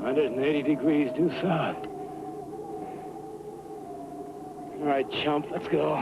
180 degrees due south. All right, chump, let's go.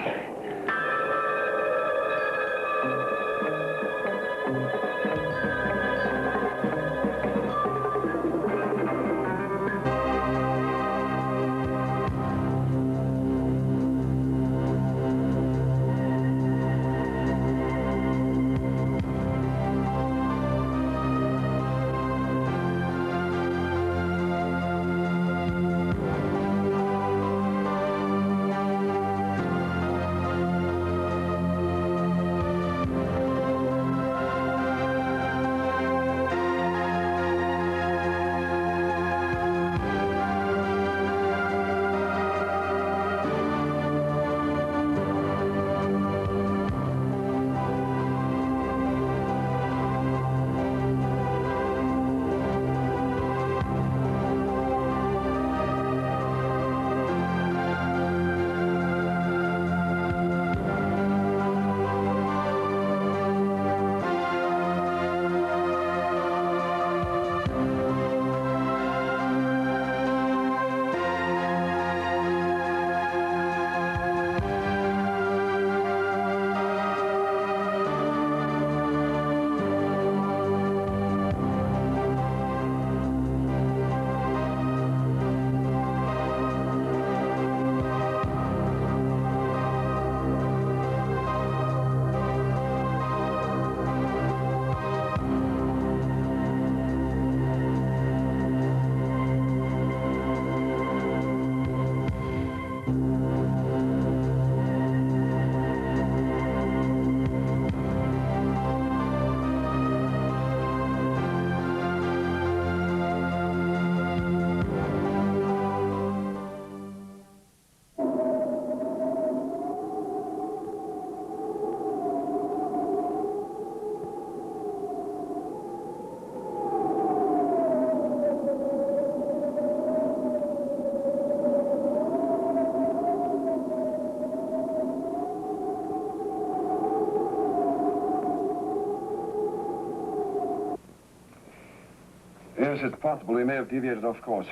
Yes, it's possible he may have deviated off course.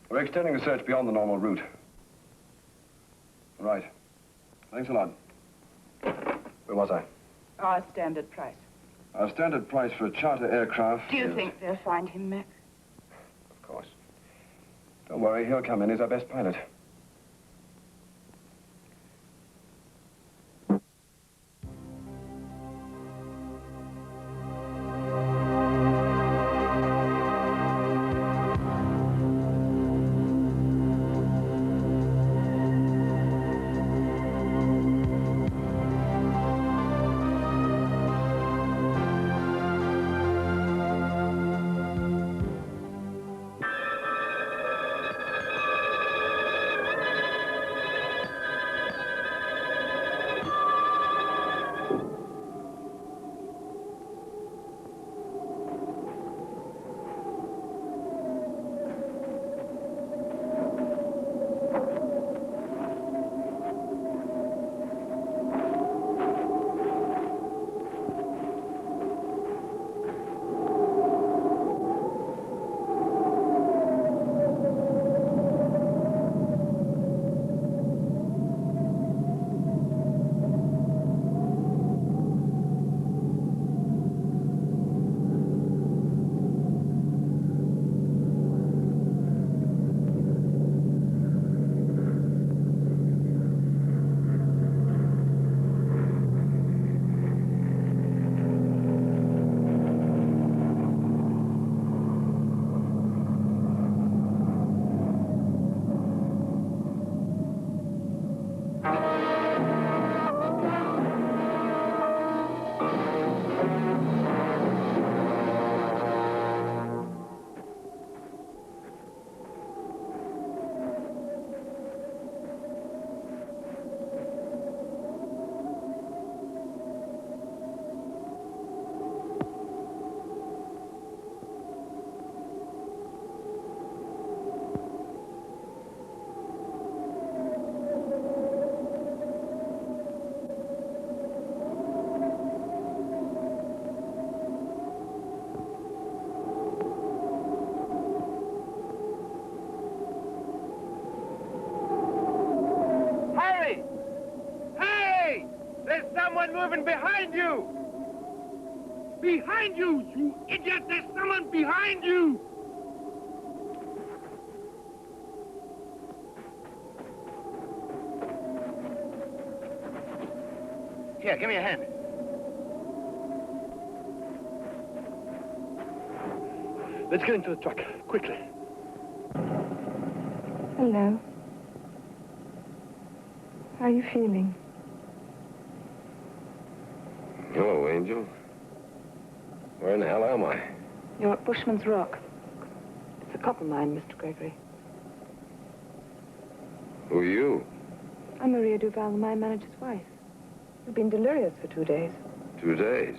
We're extending the search beyond the normal route. Right. Thanks a lot. Where was I? Our standard price. Our standard price for a charter aircraft Do you think they'll find him, Mac? Of course. Don't worry, he'll come in. He's our best pilot. Lieven, behind you! Behind you, you idiot! There's someone behind you! Here, give me a hand. Let's get into the truck, quickly. Hello. How are you feeling? Hello, Angel. Where in the hell am I? You're at Bushman's Rock. It's a copper mine, Mr. Gregory. Who are you? I'm Maria Duval, the mine manager's wife. You've been delirious for 2 days. 2 days.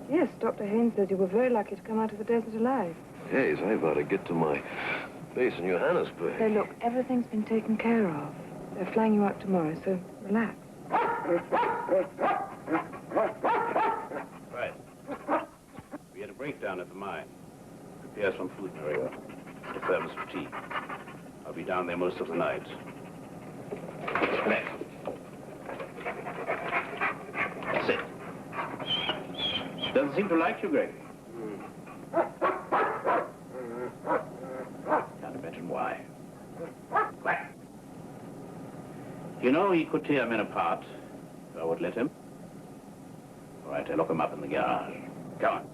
Yes, Dr. Haynes says you were very lucky to come out of the desert alive. Days? I ought to get to my base in Johannesburg. Say, look, everything's been taken care of. They're flying you out tomorrow, so relax. Right. We had a breakdown at the mine. Prepare some food, Maria. Prepare us for tea. I'll be down there most of the night. Relax. That's it. Doesn't seem to like you, Greg. Can't imagine why. Quiet. You know, he could tear men apart if I would let him. All right, I'll lock him up in the garage. Come on.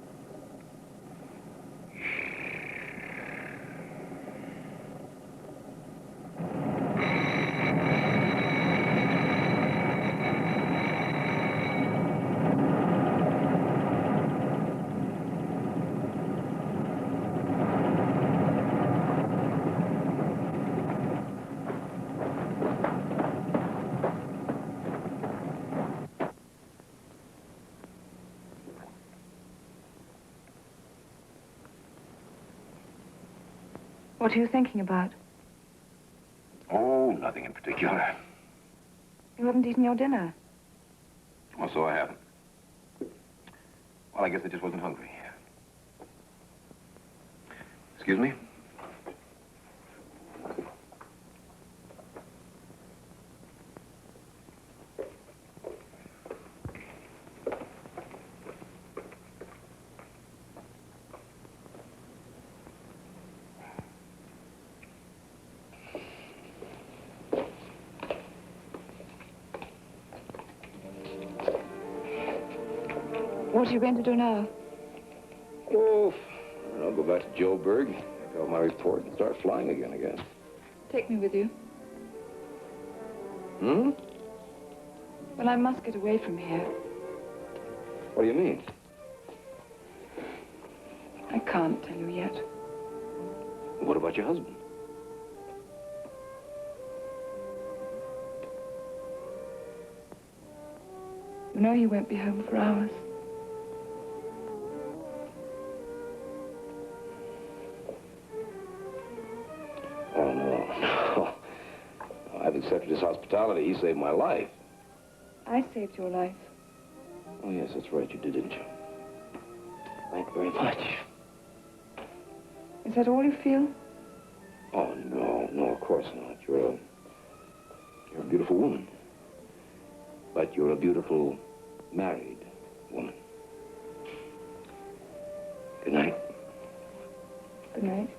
What are you thinking about? Oh, nothing in particular. You haven't eaten your dinner. Well, so I haven't. Well, I guess I just wasn't hungry. Excuse me? What are you going to do now? Oh, I'll go back to Joburg, pick out my report, and start flying again, I guess. Take me with you. Hmm? Well, I must get away from here. What do you mean? I can't tell you yet. What about your husband? You know he won't be home for hours. Oh, no. I've accepted his hospitality. He saved my life. I saved your life. Oh, yes, that's right. You did, didn't you? Thank you very much. Is that all you feel? Oh, no, of course not. You're a beautiful woman. But you're a beautiful married woman. Good night. Good night.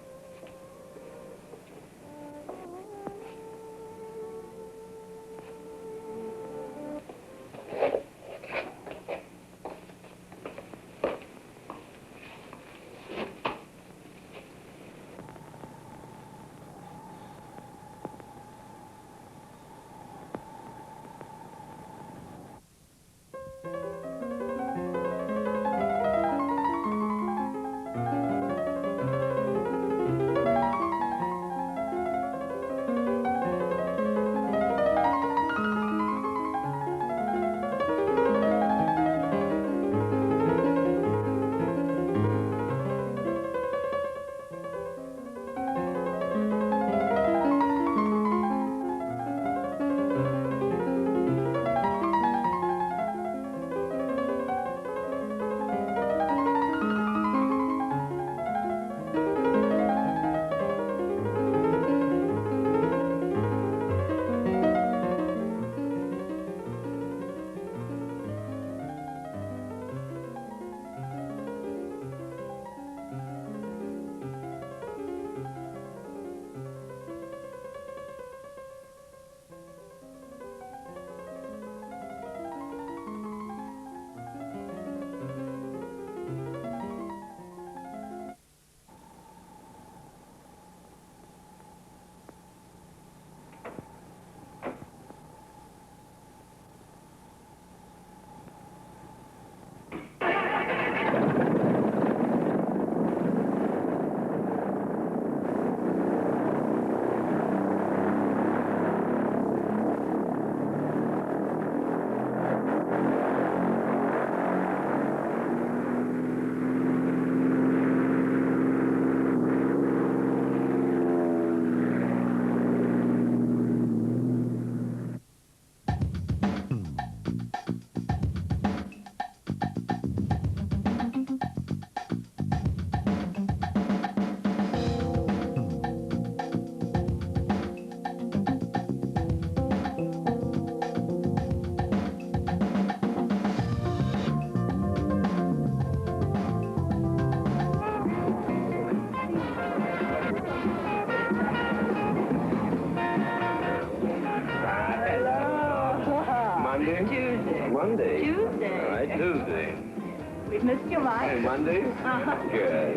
We've missed you, Mike. Hey, Monday? Good.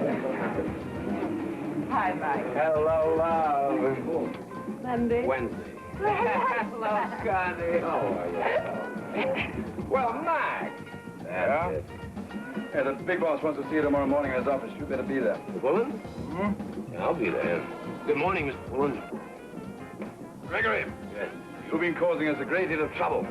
Hi, Mike. Hello, love. Monday. Wednesday. Hello, Scotty. How are you? Well, Mike. Yeah? That's it. Yeah, the big boss wants to see you tomorrow morning in his office. You better be there. The Bullen? Yeah, I'll be there. Good morning, Mr. Bullen. Gregory, Yes. you've been causing us a great deal of trouble.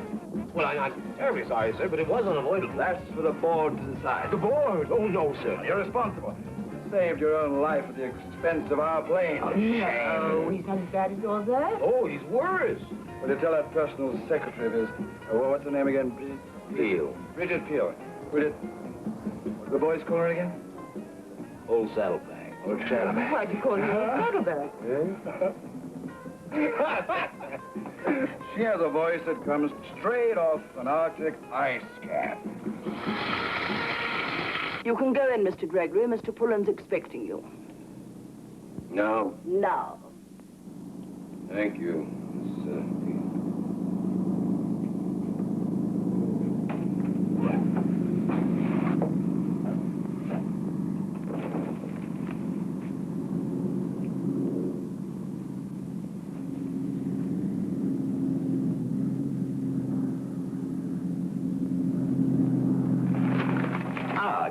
Well, I'm terribly sorry, sir, but it was unavoidable. That's for the board to decide. The board? Oh, no, sir. You're responsible. You saved your own life at the expense of our plane. No, he's not as bad as all that. Oh, he's worse. Will you tell that personal secretary of his, what's her name again? Peel. Bridget Peel. Bridget, what do the boys call her again? Old saddlebag. Old saddlebag. Why'd you call you a saddlebag? She has a voice that comes straight off an Arctic ice cap. You can go in, Mr. Gregory. Mr. Pullen's expecting you. No. Now. Thank you, Miss Peel.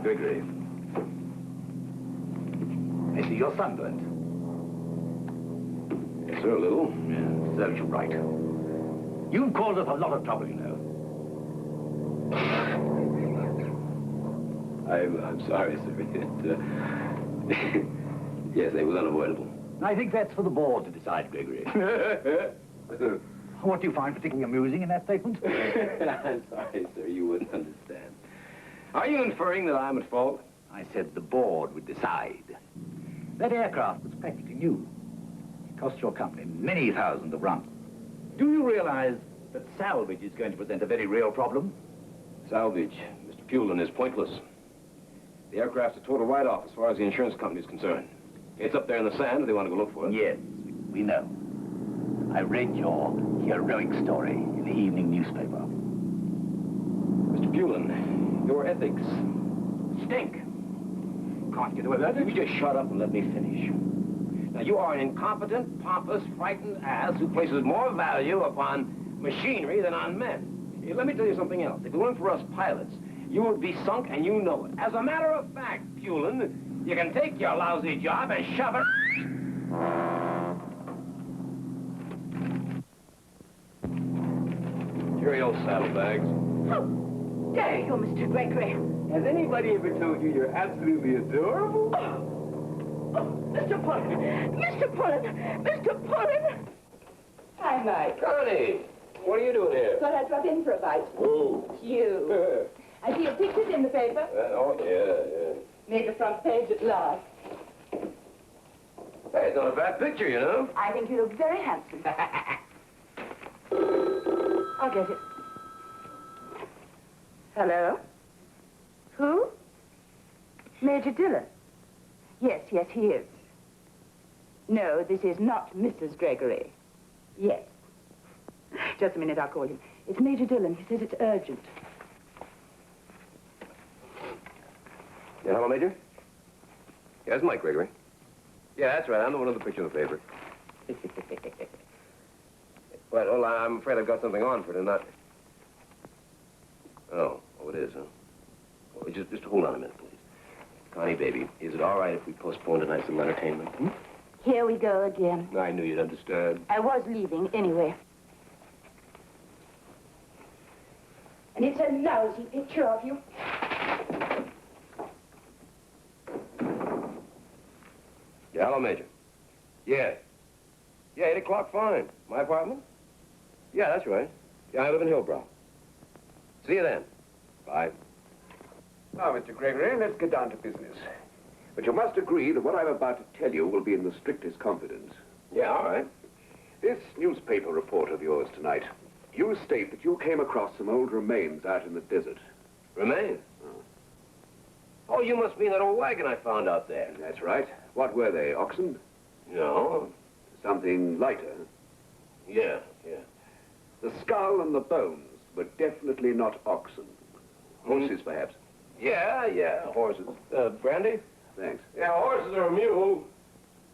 Gregory. I see you're sunburnt. Yes, sir, a little. Yeah, serves you right. You've caused us a lot of trouble, you know. I'm sorry, sir. Yes, it was unavoidable. I think that's for the board to decide, Gregory. What do you find particularly amusing in that statement? I'm sorry, sir. You wouldn't understand. Are you inferring that I'm at fault? I said the board would decide. That aircraft was practically new. It cost your company many thousands of runs. Do you realize that salvage is going to present a very real problem? Salvage, Mr. Pullen, is pointless. The aircraft's a total write-off as far as the insurance company is concerned. It's up there in the sand if they want to go look for it. Yes, we know. I read your heroic story in the evening newspaper. Mr. Pullen, your ethics stink. Can't get away with that. You just shut up and let me finish. Now, you are an incompetent, pompous, frightened ass who places more value upon machinery than on men. Hey, let me tell you something else. If it weren't for us pilots, you would be sunk and you know it. As a matter of fact, Pullen, you can take your lousy job and shove it... Cheerio, saddlebags. How dare you, Mr. Gregory? Has anybody ever told you you're absolutely adorable? Oh, Mr. Pullen! Mr. Pullen! Mr. Pullen! Hi, Mike. Connie, what are you doing here? Thought I'd drop in for a bite. Oh. You. I see your pictures in the paper. Oh, yeah. Made the front page at last. Hey, it's not a bad picture, you know. I think you look very handsome. I'll get it. Hello? Who? Major Dillon. Yes, he is. No, this is not Mrs. Gregory. Yes. Just a minute, I'll call him. It's Major Dillon. He says it's urgent. Yeah, hello, Major? Yeah, it's Mike Gregory. Yeah, that's right. I'm the one with the picture in the paper. Well, I'm afraid I've got something on for tonight. Oh, it is, huh? Well, just hold on a minute, please. Connie, baby, is it all right if we postpone tonight's little entertainment? Here we go again. I knew you'd understand. I was leaving anyway. And it's a lousy picture of you. Yeah, hello, Major. Yeah. Yeah, 8 o'clock, fine. My apartment? Yeah, that's right. Yeah, I live in Hillbrow. See you then. Bye. Now, Mr. Gregory, let's get down to business. But you must agree that what I'm about to tell you will be in the strictest confidence. Yeah, all right. This newspaper report of yours tonight, you state that you came across some old remains out in the desert. Remains? Oh, you must mean that old wagon I found out there. That's right. What were they, oxen? No. Something lighter? Yeah. The skull and the bones were definitely not oxen. Horses, perhaps? Yeah, horses. Brandy? Thanks. Yeah, horses or a mule.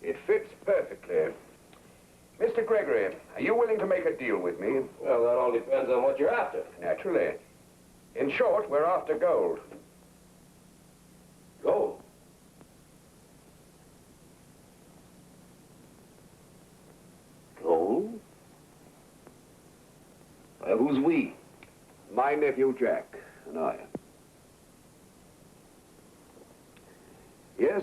It fits perfectly. Mr. Gregory, are you willing to make a deal with me? Well, that all depends on what you're after. Naturally. In short, we're after gold. Gold? Gold? Who's we? My nephew Jack and I. Yes,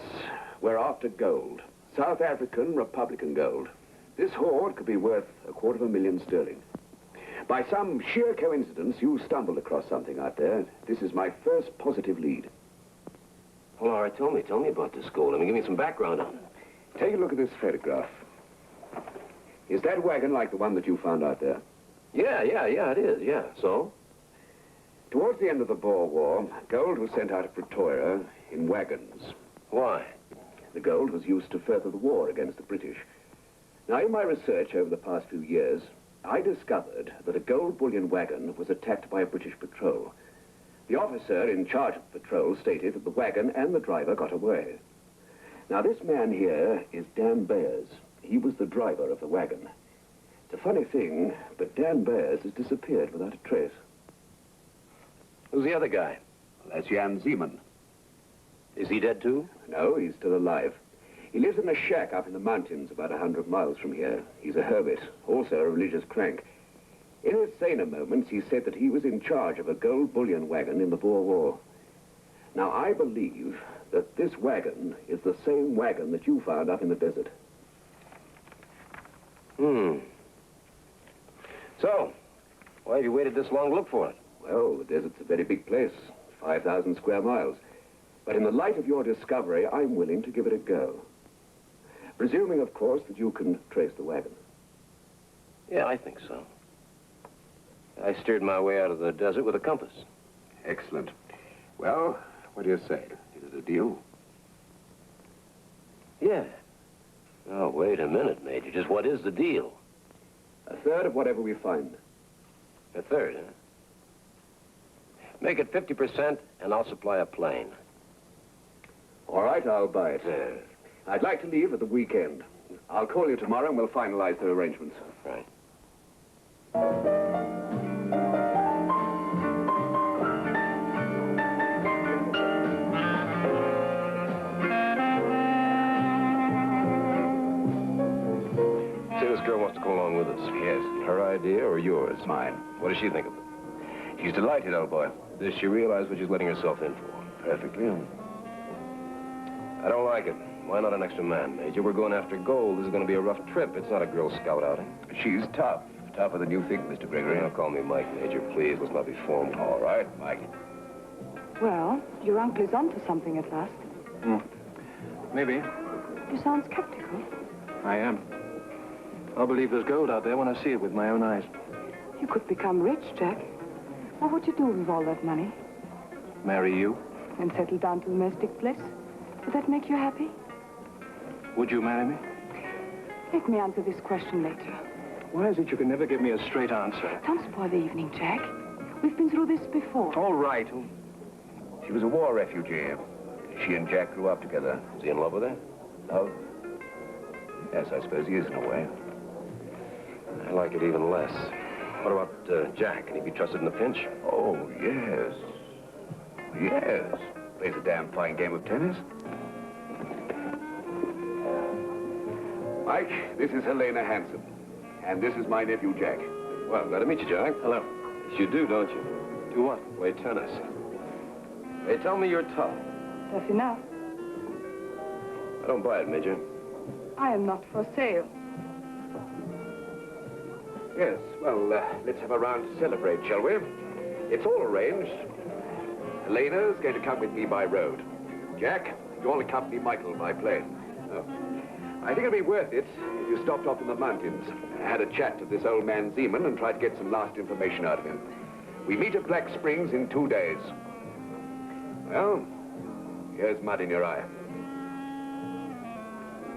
we're after gold. South African Republican gold. This hoard could be worth $250,000 sterling. By some sheer coincidence, you stumbled across something out there. This is my first positive lead. Well, all right, tell me about this gold. I mean, give me some background on it. Take a look at this photograph. Is that wagon like the one that you found out there? Yeah, it is, yeah. So? Towards the end of the Boer War, gold was sent out of Pretoria in wagons. Why? The gold was used to further the war against the British. Now, in my research over the past few years, I discovered that a gold bullion wagon was attacked by a British patrol. The officer in charge of the patrol stated that the wagon and the driver got away. Now, this man here is Dan Bayers. He was the driver of the wagon. It's a funny thing, but Dan Bayers has disappeared without a trace. Who's the other guy? Well, that's Jan Zeeman. Is he dead, too? No, he's still alive. He lives in a shack up in the mountains about 100 miles from here. He's a hermit, also a religious crank. In his saner moments, he said that he was in charge of a gold bullion wagon in the Boer War. Now, I believe that this wagon is the same wagon that you found up in the desert. So, why have you waited this long to look for it? Well, the desert's a very big place, 5,000 square miles. But in the light of your discovery, I'm willing to give it a go. Presuming, of course, that you can trace the wagon. Yeah, I think so. I steered my way out of the desert with a compass. Excellent. Well, what do you say? Is it a deal? Yeah. Oh, wait a minute, Major. Just what is the deal? A third of whatever we find. A third, huh? Make it 50%, and I'll supply a plane. All right, I'll buy it. I'd like to leave at the weekend. I'll call you tomorrow and we'll finalize the arrangements. Right. Say this girl wants to come along with us. Yes. Her idea or yours? Mine. What does she think of it? She's delighted, old boy. Does she realize what she's letting herself in for? Perfectly. I don't like it. Why not an extra man, Major? We're going after gold. This is going to be a rough trip. It's not a Girl Scout outing. She's tough. Tougher than you think, Mr. Gregory. Don't call me Mike, Major, please. Let's not be formal. All right, Mike. Well, your uncle is onto something at last. Maybe. You sound skeptical. I am. I'll believe there's gold out there when I see it with my own eyes. You could become rich, Jack. What would you do with all that money? Marry you? And settle down to domestic bliss? Would that make you happy? Would you marry me? Let me answer this question later. Why is it you can never give me a straight answer? Don't spoil the evening, Jack. We've been through this before. All right. She was a war refugee. She and Jack grew up together. Is he in love with her? Love? Yes, I suppose he is in a way. I like it even less. What about Jack? Can he be trusted in a pinch? Oh, yes. Yes. Plays a damn fine game of tennis. Mike, this is Helena Hansen. And this is my nephew, Jack. Well, glad to meet you, Jack. Hello. Yes, you do, don't you? Do what? Play tennis. Hey, tell me you're tough. Tough enough. I don't buy it, Major. I am not for sale. Yes, well, let's have a round to celebrate, shall we? It's all arranged. Helena's going to come with me by road. Jack, you'll accompany Michael by plane. Oh. I think it'll be worth it if you stopped off in the mountains, had a chat to this old man Zeeman and tried to get some last information out of him. We meet at Black Springs in 2 days. Well, here's mud in your eye.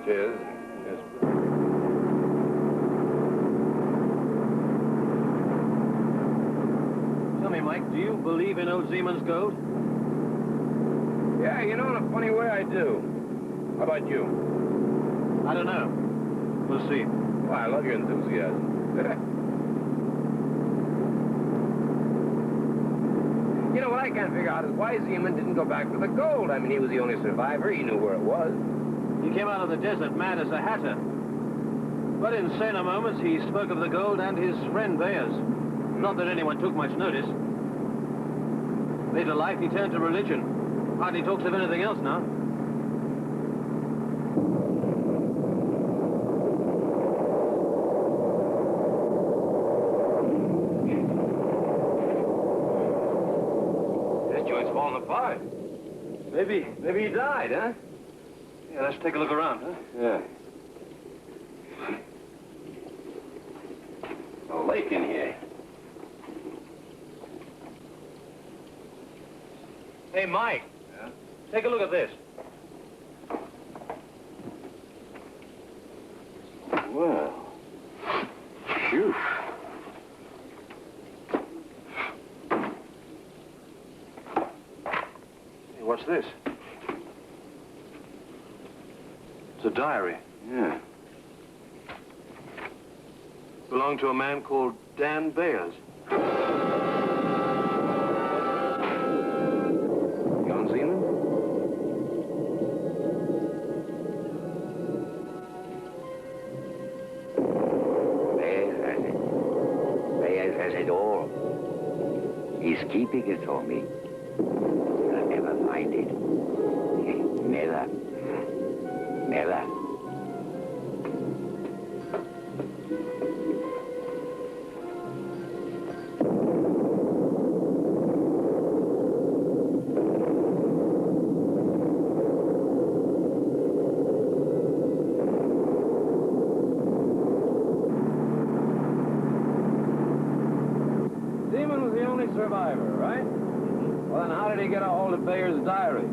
Cheers. Yes. Tell me, Mike, do you believe in old Zeeman's gold? Yeah, you know, in a funny way, I do. How about you? I don't know. We'll see. Well, I love your enthusiasm. You know, what I can't figure out is why Zeman didn't go back for the gold. I mean, he was the only survivor. He knew where it was. He came out of the desert mad as a hatter. But in saner moments, he spoke of the gold and his friend Bayers. Not that anyone took much notice. Later life, he turned to religion. Hardly talks of anything else now. This joint's falling apart. Maybe he died, huh? Yeah, let's take a look around, huh? Yeah. A lake in here. Hey, Mike. Yeah? Take a look at this. Well. Phew. Hey, what's this? It's a diary. Yeah. Belonged to a man called Dan Bayers. John Zeman? Bayers has it all. He's keeping it for me. I'll never find it. Never. Never. Zeman was the only survivor, right? Well, then how did he get a hold of Bayer's diary?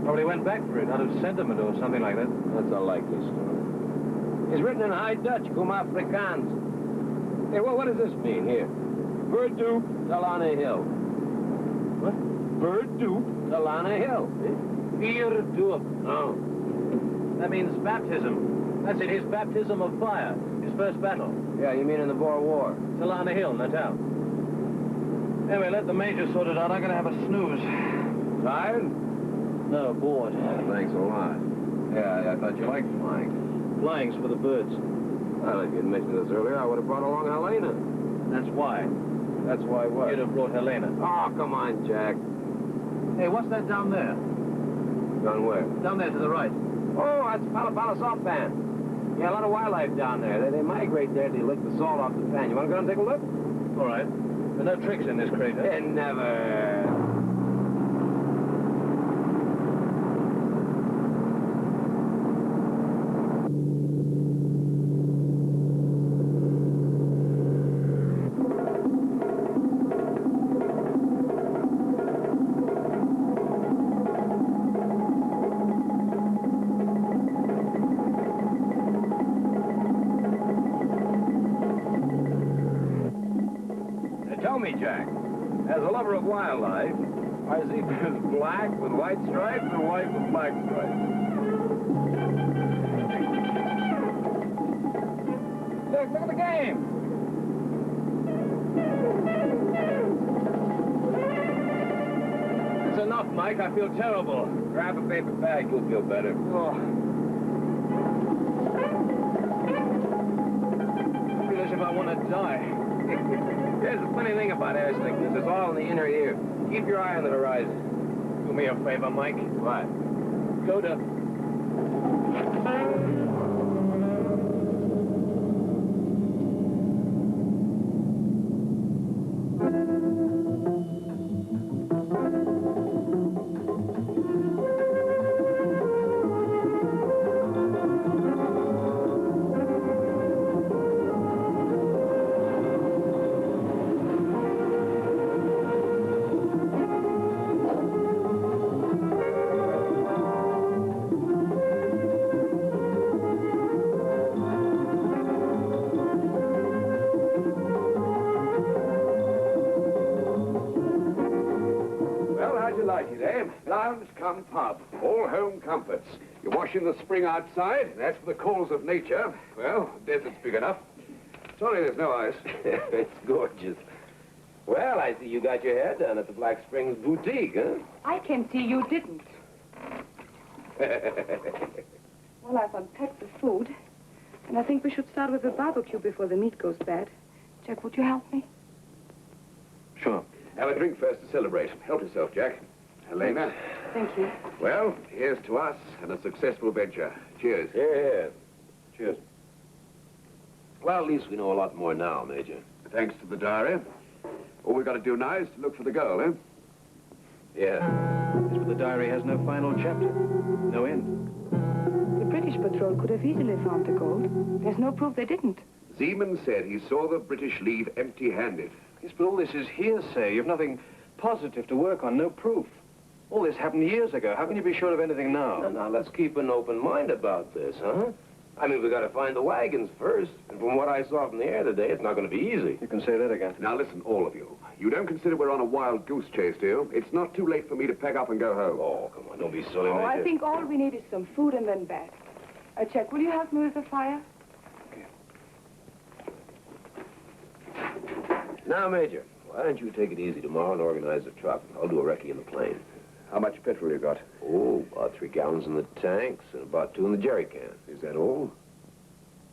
Probably went back for it out of sentiment or something like that. That's a likely story. It's written in High Dutch, cum Afrikaans. Hey, well, what does this mean here? Verdoop, Talana Hill. What? Verdoop, Talana Hill. Verdoop. Oh. That means baptism. That's it, his baptism of fire. His first battle. Yeah, you mean in the Boer War? Talana Hill, Natal. Anyway, let the major sort it out. I'm gonna have a snooze. Tired? No, bored. Thanks a lot. Yeah, I thought you liked flying. Flying's for the birds. Well, if you'd mentioned this earlier, I would have brought along Helena. That's why. That's why what? You'd have brought Helena. Oh, come on, Jack. Hey, what's that down there? Gone where? Down there to the right. Oh, that's Palapala Salt Pan. Yeah, a lot of wildlife down there. They migrate there to lick the salt off the pan. You want to go and take a look? All right. There are no tricks in this crater. Never. Tell me, Jack, as a lover of wildlife, are zebras black with white stripes or white with black stripes? Look at the game. It's enough, Mike. I feel terrible. Grab a paper bag. You'll feel better. Oh. I feel as if I want to die. Here's the funny thing about air sickness. It's all in the inner ear. Keep your eye on the horizon. Do me a favor, Mike. What? Go to... Lounge, come pub. All home comforts. You wash in the spring outside. That's for the calls of nature. Well, desert's big enough. Sorry there's no ice. It's gorgeous. Well, I see you got your hair done at the Black Springs Boutique, huh? I can see you didn't. Well, I've unpacked the food, and I think we should start with the barbecue before the meat goes bad. Jack, would you help me? Sure. Have a drink first to celebrate. Help yourself, Jack. Helena. Thank you. Well, here's to us and a successful venture. Cheers. Yeah. Cheers. Well, at least we know a lot more now, Major. Thanks to the diary. All we've got to do now is to look for the girl, eh? Yeah. But the diary has no final chapter. No end. The British patrol could have easily found the gold. There's no proof they didn't. Zeman said he saw the British leave empty-handed. Yes, but all this is hearsay. You've nothing positive to work on, no proof. All this happened years ago. How can you be sure of anything now? Now, let's keep an open mind about this, huh? I mean, we got to find the wagons first. And from what I saw from the air today, it's not going to be easy. You can say that again. Now, listen, all of you. You don't consider we're on a wild goose chase, do you? It's not too late for me to pack up and go home. Oh, come on, don't be silly, Oh, I Major. think all we need is some food and then bed. Jack, will you help me with the fire? Now, Major, why don't you take it easy tomorrow and organize a truck? I'll do a recce in the plane. How much petrol you got? Oh, about 3 gallons in the tanks and about 2 in the jerry can. Is that all?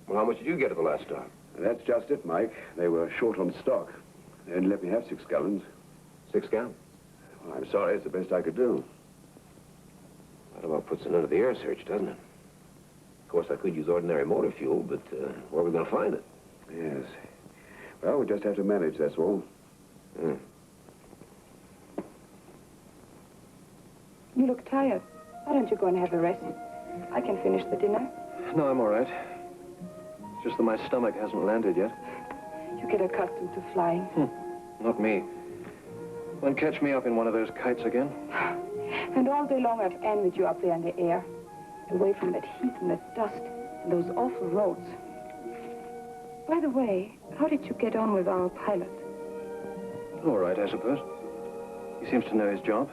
Well, how much did you get at the last stop? That's just it, Mike. They were short on stock. They only let me have 6 gallons. 6 gallons? Well, I'm sorry, it's the best I could do. That about puts an end to the air search, doesn't it? Of course, I could use ordinary motor fuel, but where are we going to find it? Yes. Well, we just have to manage, that's all. You look tired. Why don't you go and have a rest? I can finish the dinner. No, I'm all right. It's just that my stomach hasn't landed yet. You get accustomed to flying. Not me. Won't catch me up in one of those kites again. And all day long I've envied you up there in the air, away from that heat and that dust and those awful roads. By the way, how did you get on with our pilot? All right, I suppose. He seems to know his job.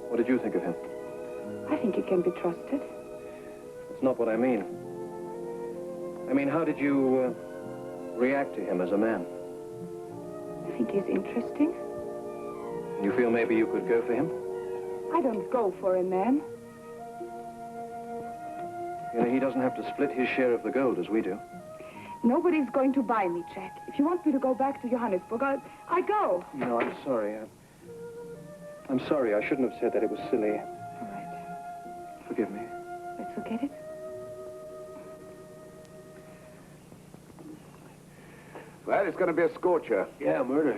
What did you think of him? I think he can be trusted. That's not what I mean. I mean, how did you react to him as a man? I think he's interesting. You feel maybe you could go for him? I don't go for a man. You know, he doesn't have to split his share of the gold as we do. Nobody's going to buy me, Jack. If you want me to go back to Johannesburg, I go. No, I'm sorry. I'm sorry. I shouldn't have said that. It was silly. All right. Forgive me. Let's forget it. Well, it's going to be a scorcher. Yeah, murder.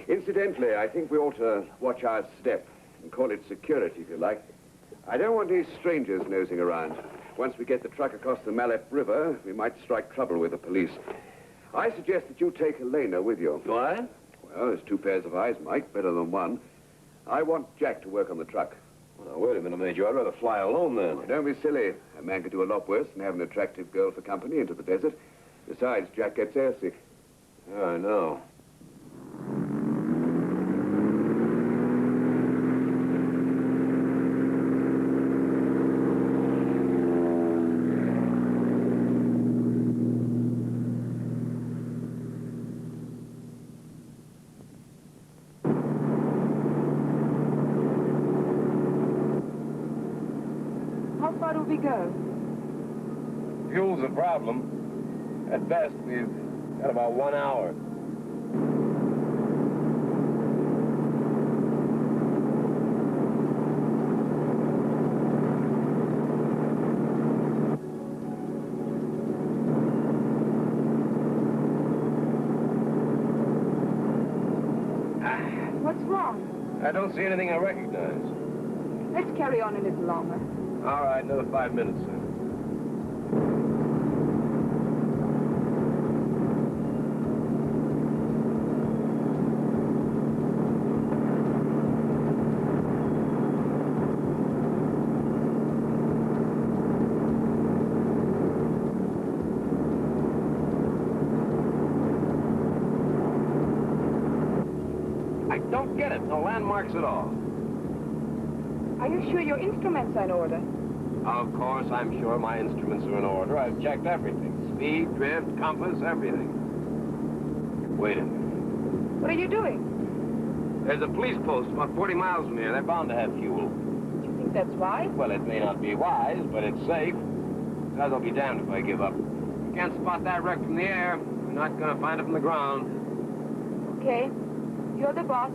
Incidentally, I think we ought to watch our step and call it security, if you like. I don't want any strangers nosing around. Once we get the truck across the Malep River, we might strike trouble with the police. I suggest that you take Helena with you. What? Well, there's 2 pairs of eyes, Mike, better than 1. I want Jack to work on the truck. Well, now, wait a minute, Major. I'd rather fly alone, then. Don't be silly. A man could do a lot worse than have an attractive girl for company into the desert. Besides, Jack gets airsick. Yeah, I know. How far do we go? Fuel's a problem. At best, we've got about 1 hour. What's wrong? I don't see anything I recognize. Let's carry on a little longer. All right, another 5 minutes, sir. I don't get it. No landmarks at all. Are you sure your instruments are in order? Of course, I'm sure my instruments are in order. I've checked everything. Speed, drift, compass, everything. Wait a minute. What are you doing? There's a police post about 40 miles from here. They're bound to have fuel. Do you think that's wise? Well, it may not be wise, but it's safe. Besides, I'll be damned if I give up. You can't spot that wreck from the air. We're not going to find it from the ground. Okay. You're the boss.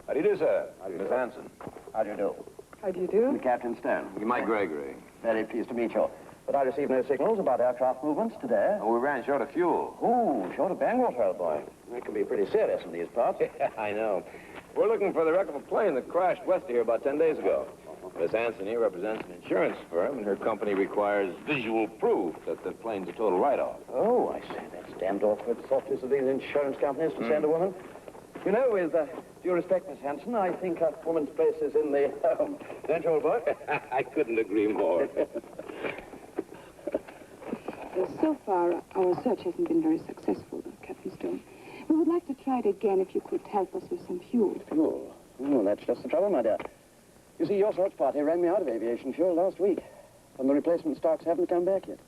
How do you do, sir? Miss Hanson. How do you do? How do you do? Captain Stone. You're Mike Gregory. Very pleased to meet you. But I received no signals about aircraft movements today. Oh, we ran short of fuel. Oh, short of Bangwater, old boy. That can be pretty serious in these parts. I know. We're looking for the wreck of a plane that crashed west of here about 10 days ago. Miss Hanson here represents an insurance firm, and her company requires visual proof that the plane's a total write-off. Oh, I say, that's damned awkward softness of these insurance companies to send a woman. You know, with due respect, Miss Hanson, I think a woman's place is in the home. Don't you, old boy? I couldn't agree more. So far, our search hasn't been very successful, Captain Stone. We would like to try it again if you could help us with some fuel. Fuel? Oh, that's just the trouble, my dear. You see, your search party ran me out of aviation fuel last week, and the replacement stocks haven't come back yet.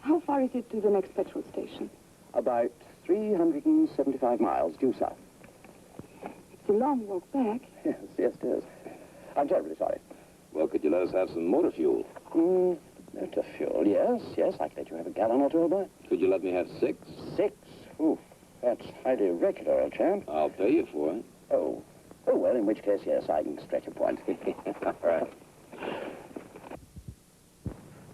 How far is it to the next petrol station? About 375 miles due south. It's a long walk back. Yes, yes, it is. I'm terribly sorry. Well, could you let us have some motor fuel? Motor fuel, yes, I can let you have a gallon or two, old boy. Could you let me have 6? 6? Ooh, that's highly irregular, old champ. I'll pay you for it. Oh, well, in which case, yes, I can stretch a point. All right.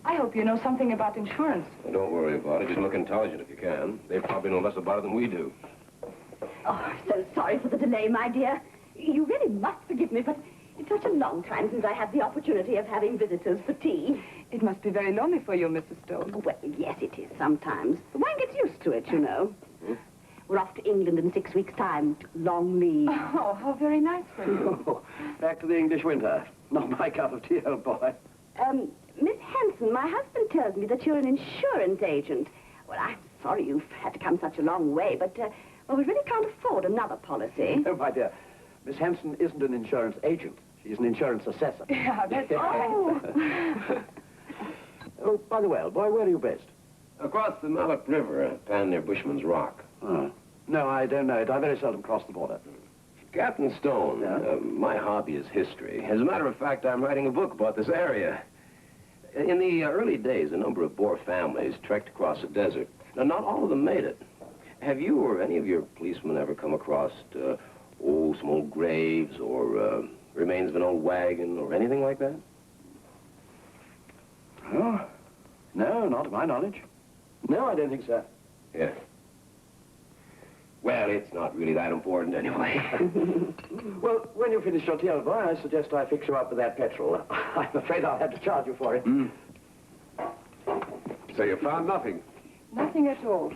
I hope you know something about insurance. Well, don't worry about it. Just look intelligent if you can. They probably know less about it than we do. Oh, I'm so sorry for the delay, my dear. You really must forgive me, but it's such a long time since I had the opportunity of having visitors for tea. It must be very lonely for you, Mrs. Stone. Well, yes, it is sometimes. But one gets used to it, you know. We're off to England in 6 weeks' time. Long leave. Oh, how very nice for you. Oh, back to the English winter. Not my cup of tea, old boy. Miss Hanson, my husband tells me that you're an insurance agent. Well, I'm sorry you've had to come such a long way, but, well, we really can't afford another policy. No, my dear. Miss Hanson isn't an insurance agent. She's an insurance assessor. Yeah, that's right. Oh, by the way, old boy, where are you based? Across the Mallet River, a town near Bushman's Rock. Oh. No, I don't know it. I very seldom cross the border. Captain Stone, my hobby is history. As a matter of fact, I'm writing a book about this area. In the early days, a number of Boer families trekked across the desert. Now, not all of them made it. Have you or any of your policemen ever come across, some old graves or remains of an old wagon or anything like that? Oh, no, not to my knowledge. No, I don't think so. Yeah. Well, it's not really that important anyway. Well, when you finish your tea, old boy, I suggest I fix you up with that petrol. I'm afraid I'll have to charge you for it. So you found nothing? Nothing at all.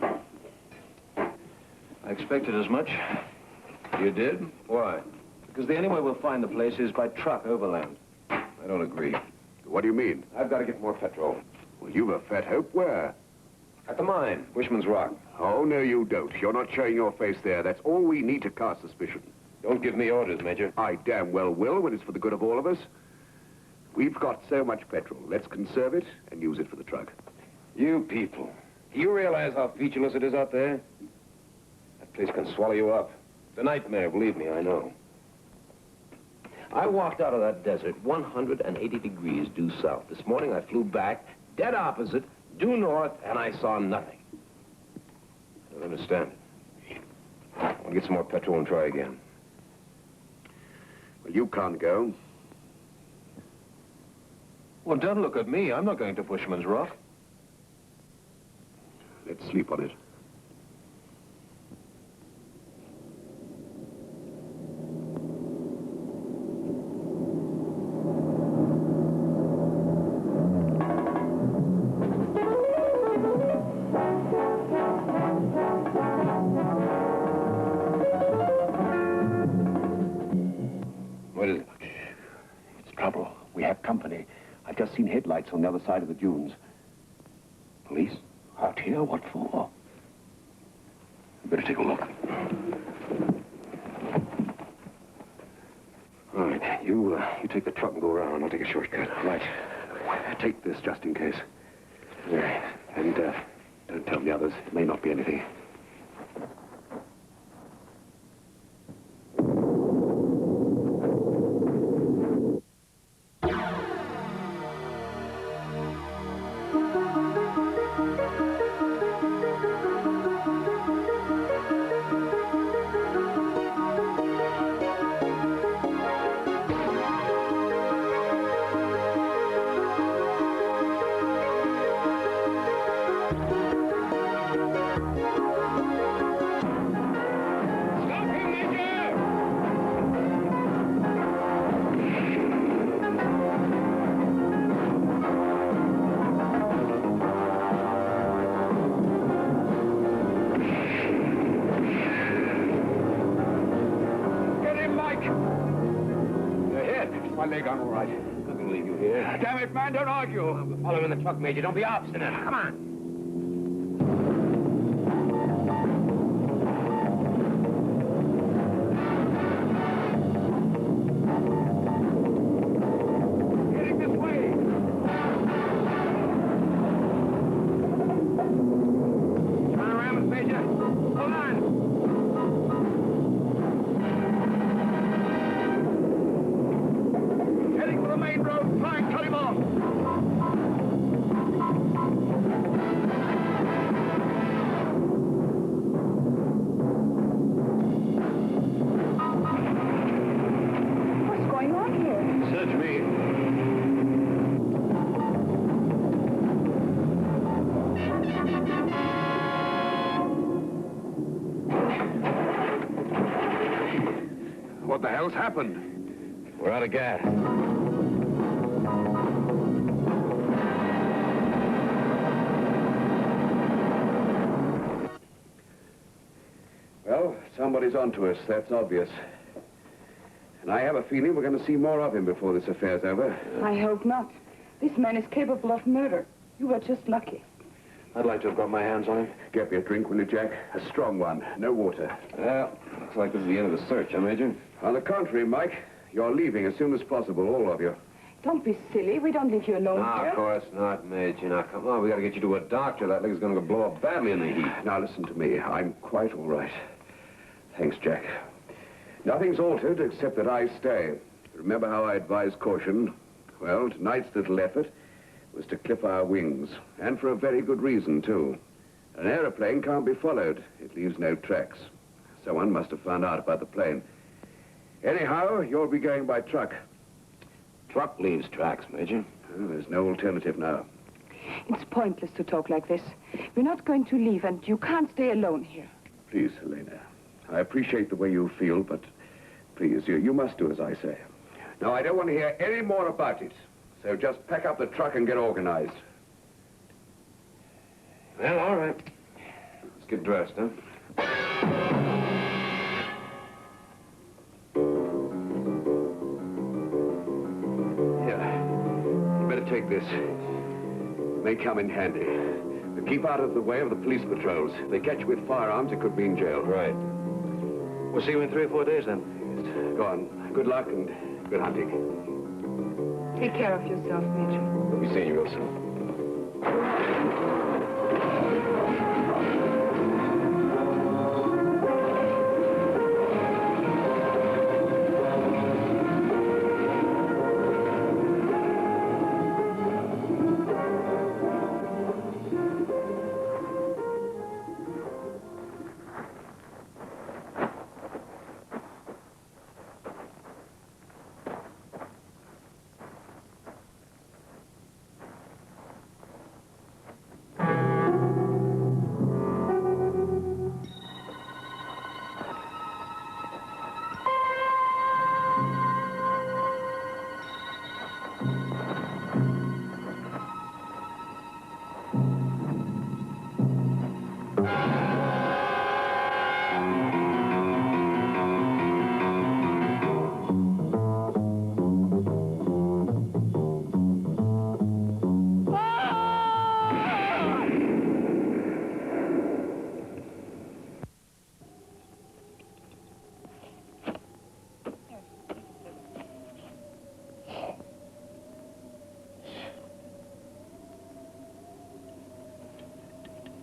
I expected as much. You did? Why? Because the only way we'll find the place is by truck overland. I don't agree. What do you mean? I've got to get more petrol. Well, you've a fat hope. Where? At the mine, Bushman's Rock. Oh, no, you don't. You're not showing your face there. That's all we need to cast suspicion. Don't give me orders, Major. I damn well will when it's for the good of all of us. We've got so much petrol. Let's conserve it and use it for the truck. You people, do you realize how featureless it is out there? That place can swallow you up. It's a nightmare, believe me, I know. I walked out of that desert 180 degrees due south. This morning I flew back, dead opposite, due north, and I saw nothing. I don't understand it. I'll get some more petrol and try again. Well, you can't go. Well, don't look at me. I'm not going to Bushman's Rock. Let's sleep on it. What is it? It's trouble. We have company. I've just seen headlights on the other side of the dunes. Police? Out here? What for? Better take a look. All right, you take the truck and go around. I'll take a shortcut. Right. Take this just in case. Yeah. And don't tell the others. It may not be anything. My leg on all right. I can leave you here. Damn it, man, don't argue. Follow him in the truck, Major. Don't be obstinate. Come on. Heading this way. Turn around, Major. Hold on. The main road, try and cut him off. What's going on here? Search me. What the hell's happened? We're out of gas. Well, somebody's onto us, that's obvious. And I have a feeling we're going to see more of him before this affair's over. I hope not. This man is capable of murder. You were just lucky. I'd like to have got my hands on him. Get me a drink, will you, Jack? A strong one, no water. Well, looks like this is the end of the search, huh, Major? On the contrary, Mike, you're leaving as soon as possible, all of you. Don't be silly. We don't leave you alone No, here. of course not, Major. Now, come on. We got to get you to a doctor. That leg's going to blow up badly in the heat. Now, listen to me. I'm quite all right. Thanks, Jack. Nothing's altered except that I stay. Remember how I advised caution? Well, tonight's little effort was to clip our wings, and for a very good reason, too. An aeroplane can't be followed. It leaves no tracks. Someone must have found out about the plane. Anyhow, you'll be going by truck. Truck leaves tracks, Major. Oh, there's no alternative now. It's pointless to talk like this. We're not going to leave, and you can't stay alone here. Please, Helena. I appreciate the way you feel, but please, you must do as I say. Now, I don't want to hear any more about it. So just pack up the truck and get organized. Well, all right. Let's get dressed, huh? Here. You better take this. It may come in handy. But keep out of the way of the police patrols. If they catch you with firearms, it could mean jail. Right. We'll see you in 3 or 4 days, then. Yes. Go on. Good luck and good hunting. Take care of yourself, Major. We'll be seeing you real soon.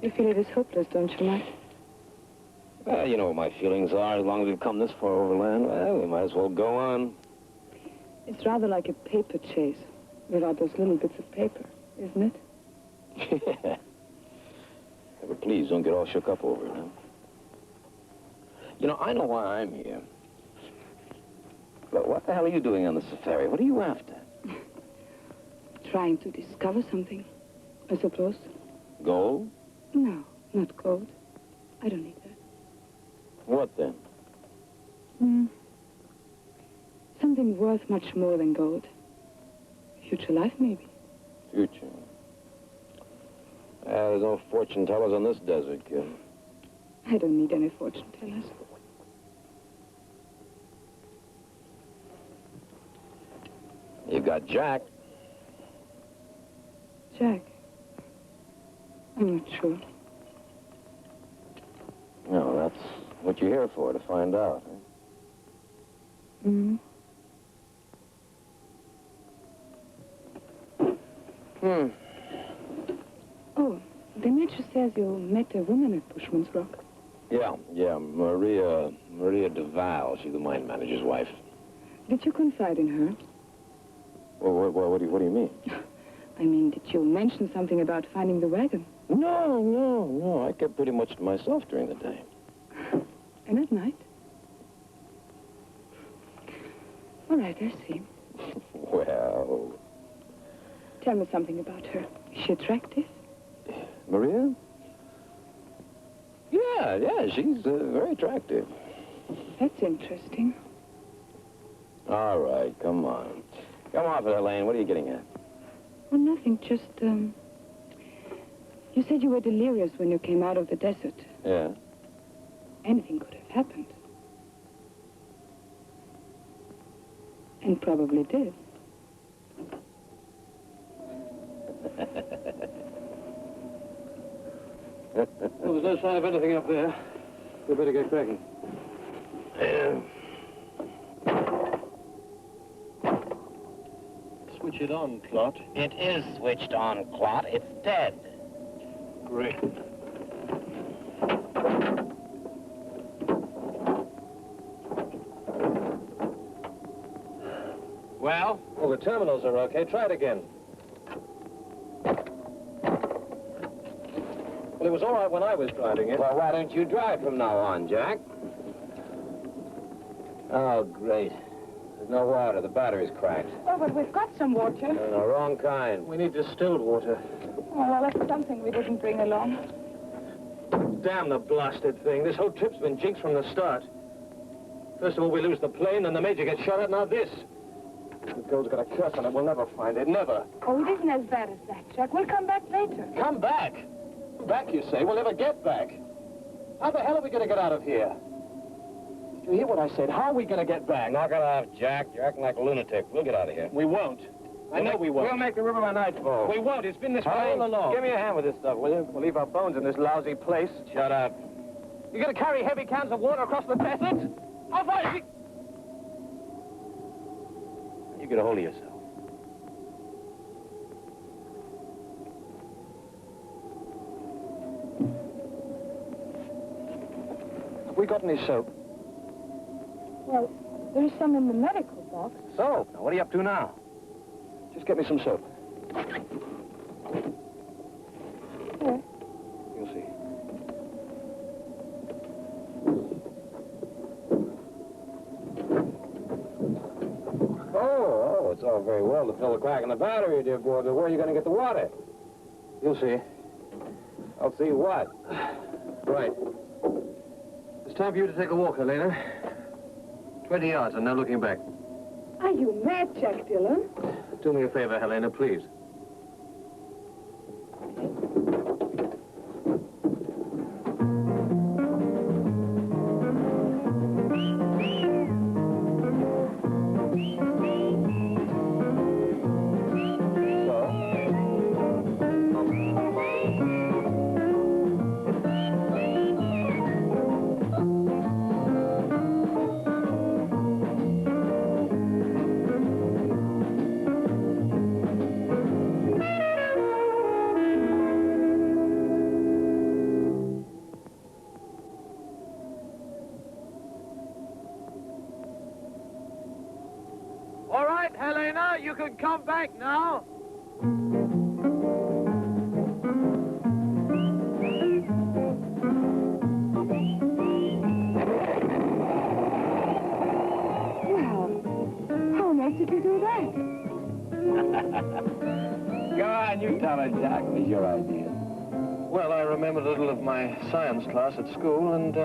You feel it is hopeless, don't you, Mike? Well, you know what my feelings are. As long as we've come this far overland, well, we might as well go on. It's rather like a paper chase without those little bits of paper, isn't it? Yeah. But please don't get all shook up over it, huh? You know, I know why I'm here. But what the hell are you doing on the safari? What are you after? Trying to discover something, I suppose. Gold? No, not gold. I don't need that. What then? Something worth much more than gold. Future life, maybe. Future. There's no fortune tellers on this desert, kid. I don't need any fortune tellers. You've got Jack. Jack? I'm not sure. No, that's what you're here for, to find out. Huh? Oh, the major says you met a woman at Bushman's Rock. Yeah, Maria Duval. She's the mine manager's wife. Did you confide in her? Well, what do you mean? I mean, did you mention something about finding the wagon? No. I kept pretty much to myself during the day. And at night? All right, I see. Well... Tell me something about her. Is she attractive? Maria? Yeah, she's very attractive. That's interesting. All right, come on. Come off it, Elaine. What are you getting at? Well, nothing, just, you said you were delirious when you came out of the desert. Yeah. Anything could have happened. And probably did. Well, there's no sign of anything up there. We better get cracking. Yeah. Switch it on, Clot. It is switched on, Clot. It's dead. Great. Well? Well, the terminals are okay. Try it again. Well, it was all right when I was driving it. Well, why don't you drive from now on, Jack? Oh, great. There's no water. The battery's cracked. Oh, but we've got some water. No, wrong kind. We need distilled water. Oh, well, that's something we didn't bring along. Damn the blasted thing. This whole trip's been jinxed from the start. First of all, we lose the plane, then the major gets shot at, now this. The gold's got a curse on it. We'll never find it. Never. Oh, it isn't as bad as that, Jack. We'll come back later. Come back? Back, you say? We'll never get back. How the hell are we going to get out of here? Did you hear what I said? How are we going to get back? Knock it off, Jack. You're acting like a lunatic. We'll get out of here. We won't. I know we won't. We'll make the river by nightfall. We won't. It's been this way all along. Give me a hand with this stuff, will you? We'll leave our bones in this lousy place. Shut up. You're going to carry heavy cans of water across the desert? How far is it? You get a hold of yourself. Have we got any soap? Well, there's some in the medical box. Soap? Now, what are you up to now? Just get me some soap. Here. You'll see. Oh, it's all very well to fill the crack in the battery, dear boy, but where are you going to get the water? You'll see. I'll see what? Right. It's time for you to take a walk, Helena. 20 yards and no looking back. Are you mad, Jack Dillon? Do me a favor, Helena, please. can come back now. Well, how on earth did you do that? Go on, you tell it, Jack. It was your idea. Well, I remembered a little of my science class at school, and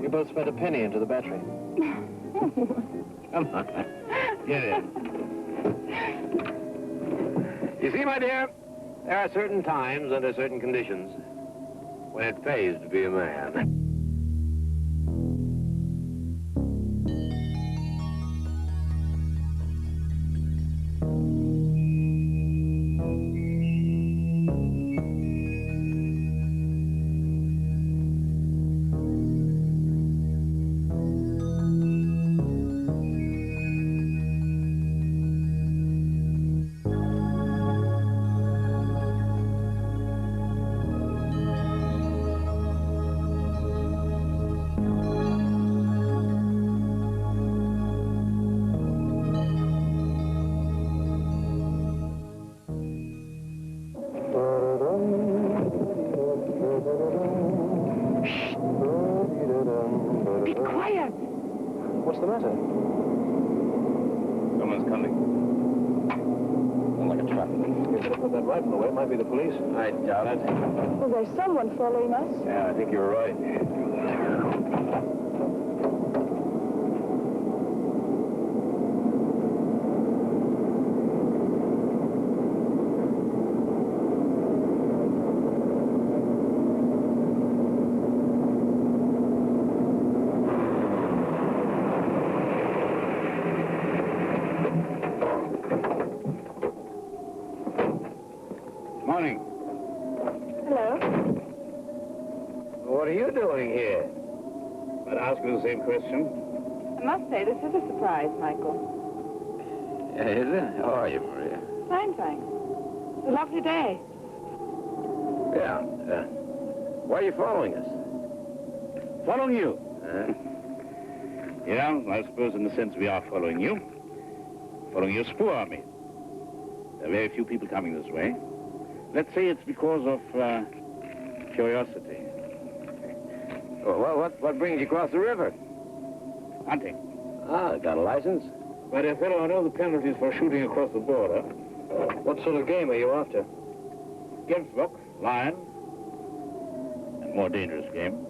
we both spent a penny into the battery. Come on. Get in. You see, my dear, there are certain times under certain conditions when it pays to be a man. Be quiet. What's the matter? Someone's coming. Sounds like a trap. You better put that rifle away. It might be the police. I doubt it. Well, there's someone following us. Yeah, I think you're right. Morning. Hello. What are you doing here? I'd ask you the same question. I must say, this is a surprise, Michael. Yeah, is it? How are you, Maria? Fine, thanks. It's a lovely day. Yeah. Why are you following us? Following you? Yeah, I suppose in a sense we are following you. Following your spur army. There are very few people coming this way. Let's say it's because of curiosity. Well, what brings you across the river? Hunting. Ah, got a license? My dear fellow, I know the penalties for shooting across the border. What sort of game are you after? Gemsbok, lion, and more dangerous game.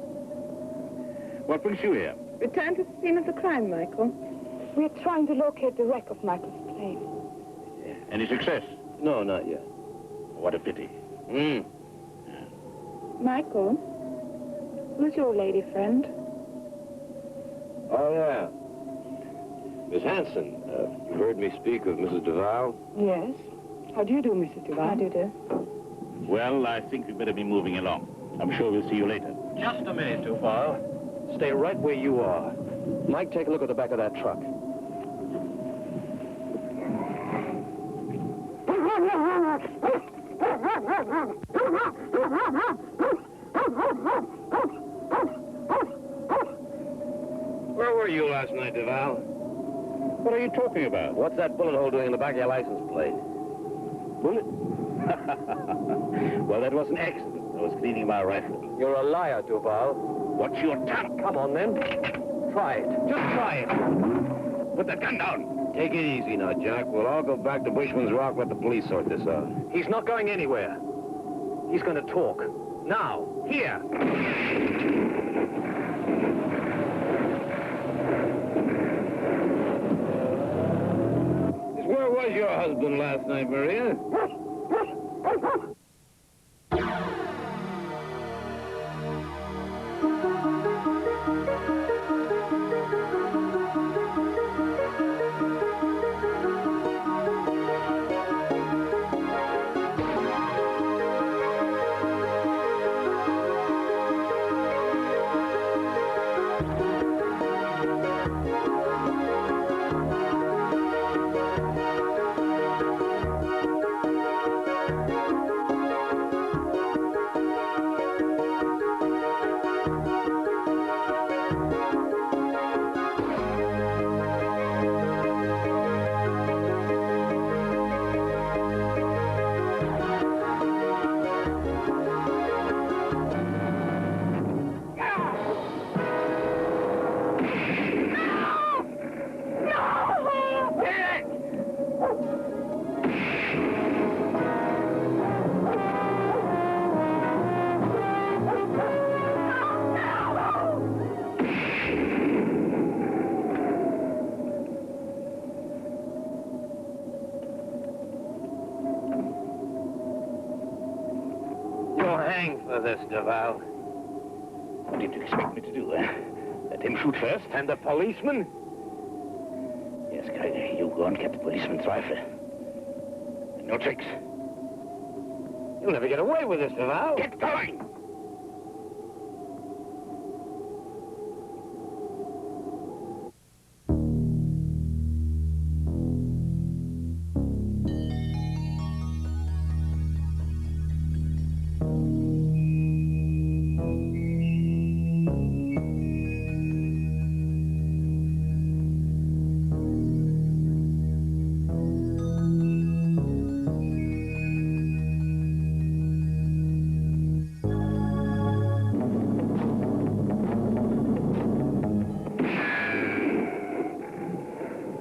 What brings you here? Return to the scene of the crime, Michael. We're trying to locate the wreck of Michael's plane. Any success? No, not yet. What a pity. Michael, who's your lady friend? Oh, yeah. Miss Hanson, you heard me speak of Mrs. Duval? Yes. How do you do, Mrs. Duval? How do you do? Well, I think we better be moving along. I'm sure we'll see you later. Just a minute, Duval. Stay right where you are. Mike, take a look at the back of that truck. Where were you last night, Duval? What are you talking about? What's that bullet hole doing in the back of your license plate? Bullet? Well, that was an accident. I was cleaning my rifle. You're a liar, Duval. Watch your tongue. Come on, then. Try it. Just try it. Put that gun down. Take it easy now, Jack. We'll all go back to Bushman's Rock, let the police sort this out. He's not going anywhere. He's going to talk. Now. Here. Where was your husband last night, Maria? for this, Duval. What did you expect me to do, eh? Let him shoot first? And the policeman? Yes, Gregory, you go and get the policeman's rifle. And no tricks. You'll never get away with this, Duval. Get going!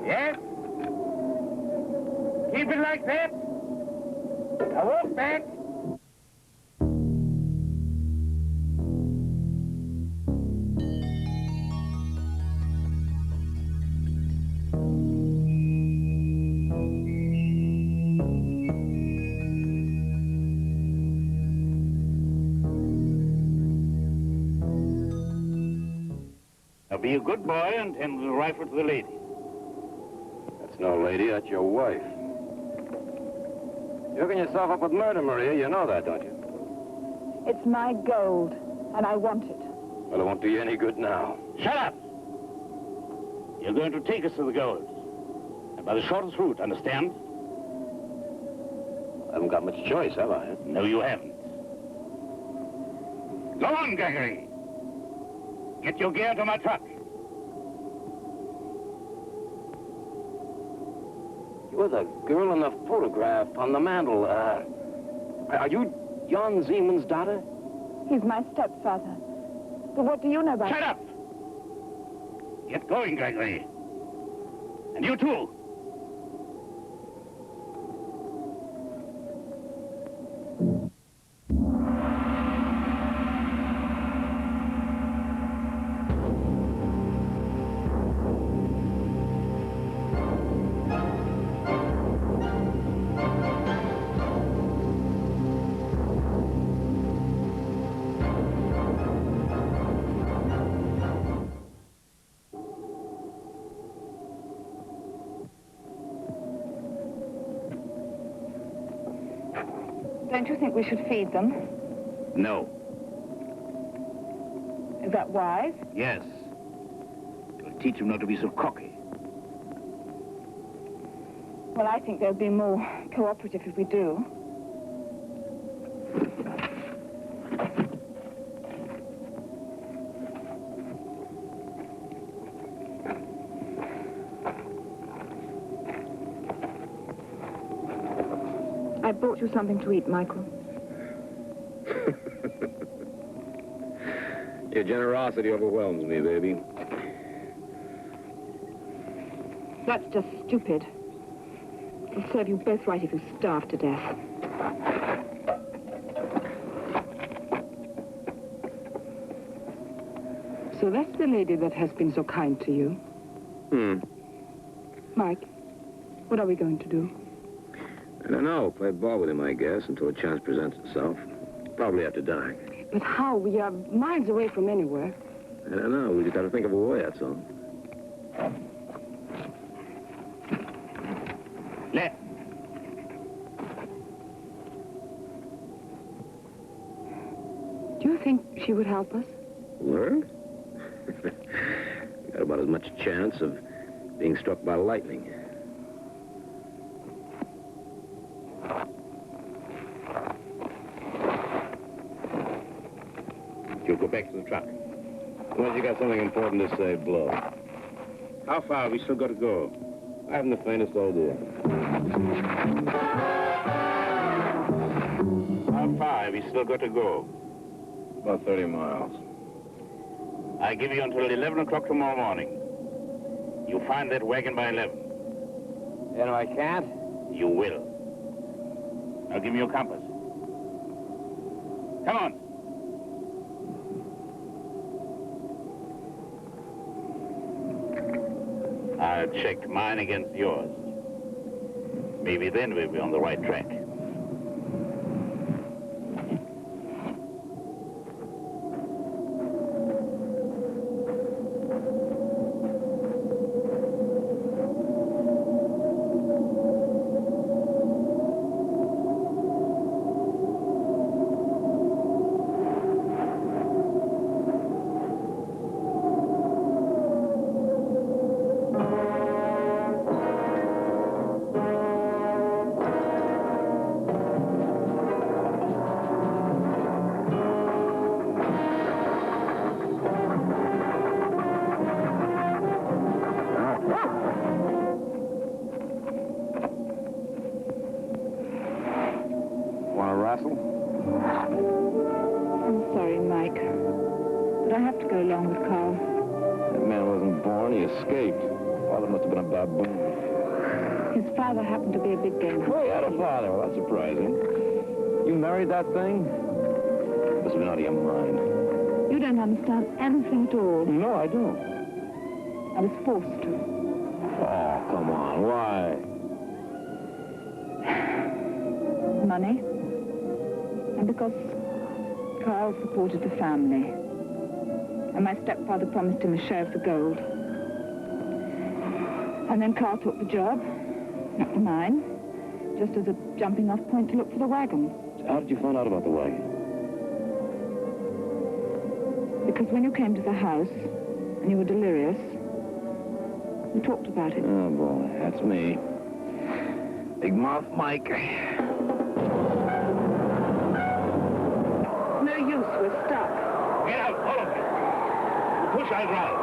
Yes? Keep it like that. Now walk back. Now be a good boy and hand the rifle to the lady. That's no lady, that's your wife. You're hooking yourself up with murder, Maria. You know that, don't you? It's my gold, and I want it. Well, it won't do you any good now. Shut up! You're going to take us to the gold. And by the shortest route, understand? I haven't got much choice, have I? No, you haven't. Go on, Gregory. Get your gear to my truck. You're the girl in the photograph on the mantel. Are you John Zeman's daughter? He's my stepfather. But what do you know about Shut up! Get going, Gregory. And you too. Don't you think we should feed them? No. Is that wise? Yes. It'll teach them not to be so cocky. Well, I think they'll be more cooperative if we do. I brought you something to eat, Michael. Your generosity overwhelms me, baby. That's just stupid. It'll serve you both right if you starve to death. So that's the lady that has been so kind to you. Mike, what are we going to do? I don't know. Play ball with him, I guess, until a chance presents itself. Probably after dark. But how? We are miles away from anywhere. I don't know. We just got to think of a way, that's all. Left. Do you think she would help us? Learn? Got about as much chance of being struck by lightning. You'll go back to the truck. Unless you got something important to say, blow. How far have we still got to go? I haven't the faintest idea. How far have we still got to go? About 30 miles. I give you until 11 o'clock tomorrow morning. You find that wagon by 11. You know I can't? You will. Now give me your compass. Come on. I'll check mine against yours. Maybe then we'll be on the right track. hassle. I'm sorry, Mike. But I have to go along with Carl. That man wasn't born, he escaped. Father must have been a baboon. His father happened to be a big game hunter. Oh, he had a father. Well, that's surprising. You married that thing? Must have been out of your mind. You don't understand anything at all. No, I don't. I was forced to. Oh, come on. Why? Money. And because Carl supported the family. And my stepfather promised him a share of the gold. And then Carl took the job, not mine, just as a jumping-off point to look for the wagon. How did you find out about the wagon? Because when you came to the house and you were delirious, we talked about it. Oh, boy, that's me. Big mouth Mike. No use, we're stuck. Get out, follow me. Push, I'll drive.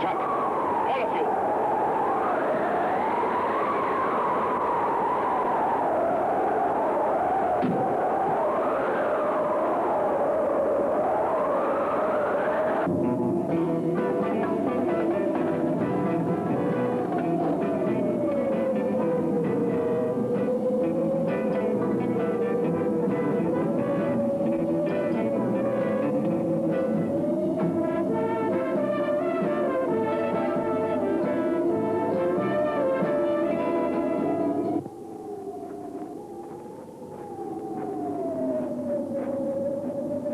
truck. All of you.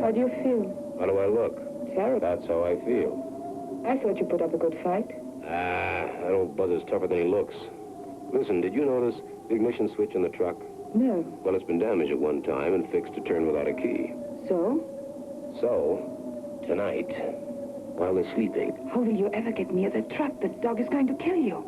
How do you feel? How do I look? Terrible. That's how I feel. I thought you put up a good fight. That old buzzer's tougher than he looks. Listen, did you notice the ignition switch in the truck? No. Well, it's been damaged at one time and fixed to turn without a key. So? So, tonight, while they're sleeping... How will you ever get near the truck? The dog is going to kill you.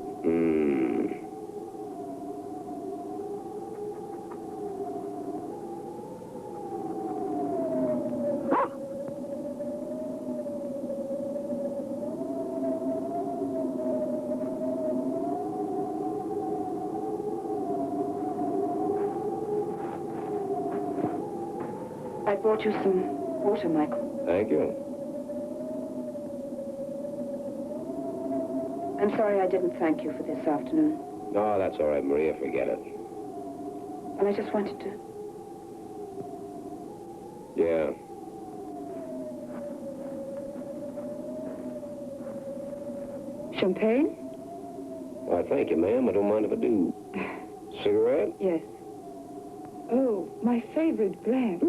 I brought you some water, Michael. Thank you. I'm sorry I didn't thank you for this afternoon. No, that's all right, Maria. Forget it. Well, I just wanted to... Yeah. Champagne? Why, thank you, ma'am. I don't mind if I do. Cigarette? Yes. Oh, my favorite brand.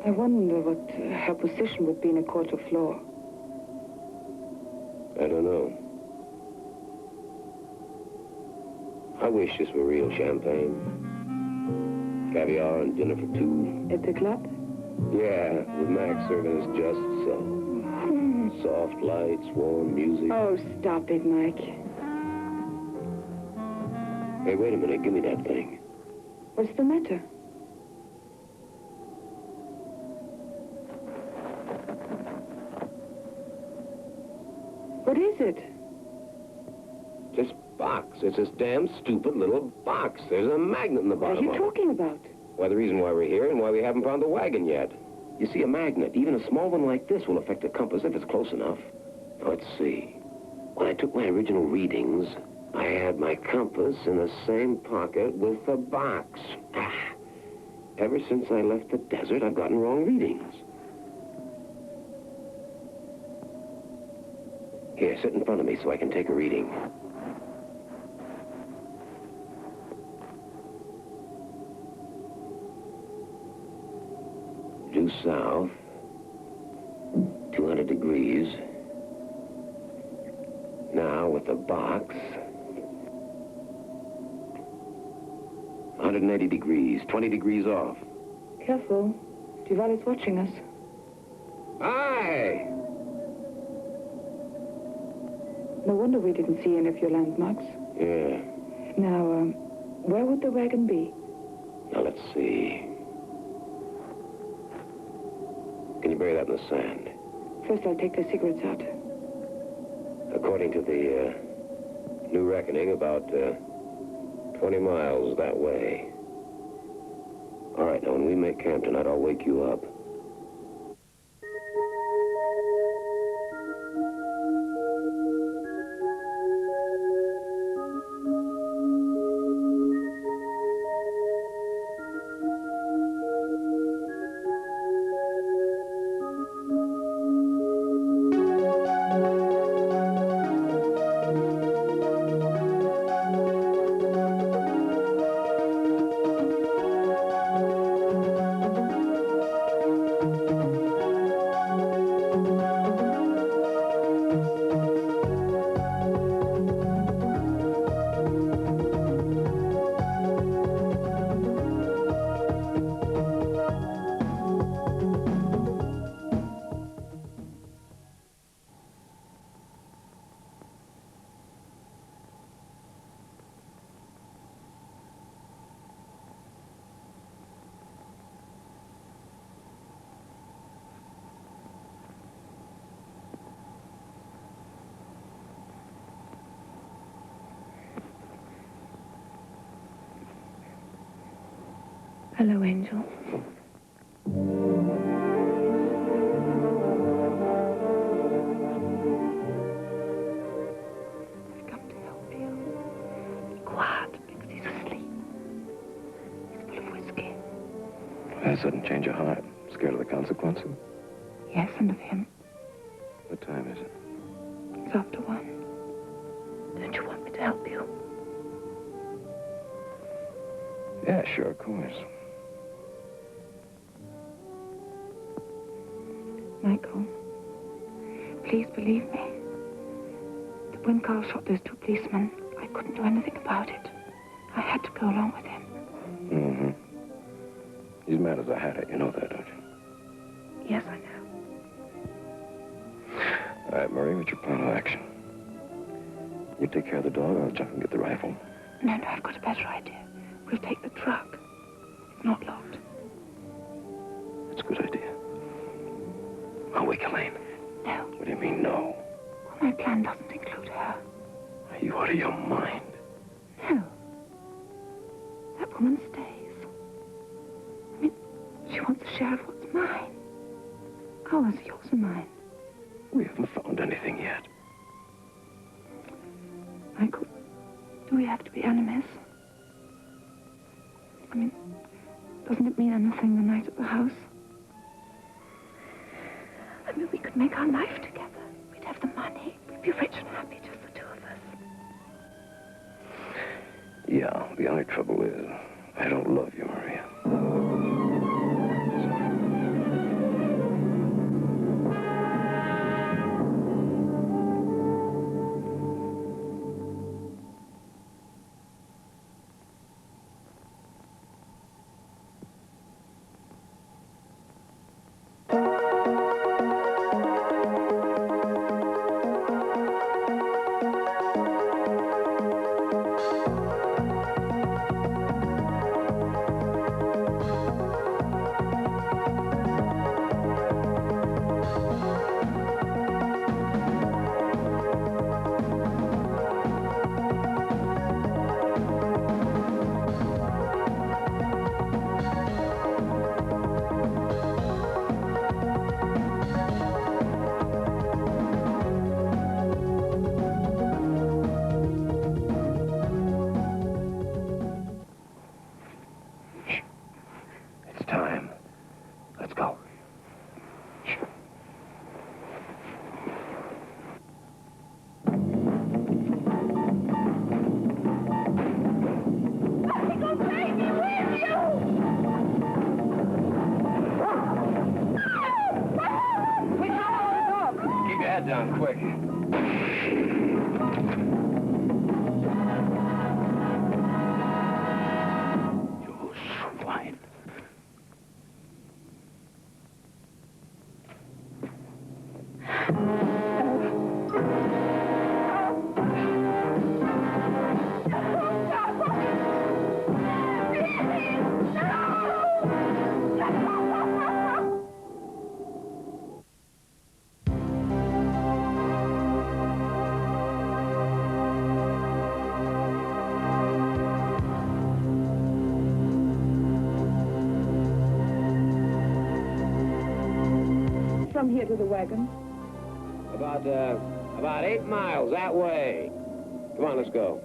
I wonder what her position would be in a court of law. I don't know. I wish this were real champagne. Caviar and dinner for two. At the club? Yeah, with Max serving us just so. Soft lights, warm music. Oh, stop it, Mike. Hey, wait a minute. Give me that thing. What's the matter? What is it? This box. It's this damn stupid little box. There's a magnet in the What are bottom you of it. talking about? Why, the reason why we're here and why we haven't found the wagon yet. You see, a magnet, even a small one like this, will affect the compass if it's close enough. Now, let's see. When I took my original readings, I had my compass in the same pocket with the box. Ever since I left the desert, I've gotten wrong readings. Here, sit in front of me so I can take a reading. Due south, 200 degrees. Now, with the box, 180 degrees, 20 degrees off. Careful. Duval is watching us. Aye! No wonder we didn't see any of your landmarks. Yeah. Now, where would the wagon be? Now, let's see. Can you bury that in the sand? First, I'll take the cigarettes out. According to the new reckoning, about 20 miles that way. All right, now when we make camp tonight, I'll wake you up. Hello, Angel. I've come to help you. Be quiet, because he's asleep. He's full of whiskey. That sudden change of heart. Scared of the consequences? Yes, and of him. What time is it? It's after 1. Don't you want me to help you? Yeah, sure, of course. Michael, please believe me that when Carl shot those 2 policemen, I couldn't do anything about it. I had to go along with him. Mm-hmm. He's mad as a hatter. You know that, don't you? Yes, I know. All right, Marie, what's your plan of action? You take care of the dog, I'll jump and get the rifle. No, I've got a better idea. We'll take the truck. It's not locked. That's a good idea. I'll wake Elaine. No. What do you mean, no? Well, my plan doesn't include her. Are you out of your mind? No. That woman stays. I mean, she wants a share of what's mine. Ours, yours and mine. We haven't found anything yet. Michael, do we have to be enemies? I mean, doesn't it mean anything the night at the house? I mean, we could make our life together. We'd have the money. We'd be rich and happy, just the 2 of us. Yeah, the only trouble is, I don't love you, Maria. Down quick. You swine. From here to the wagon? About 8 miles that way. Come on, let's go.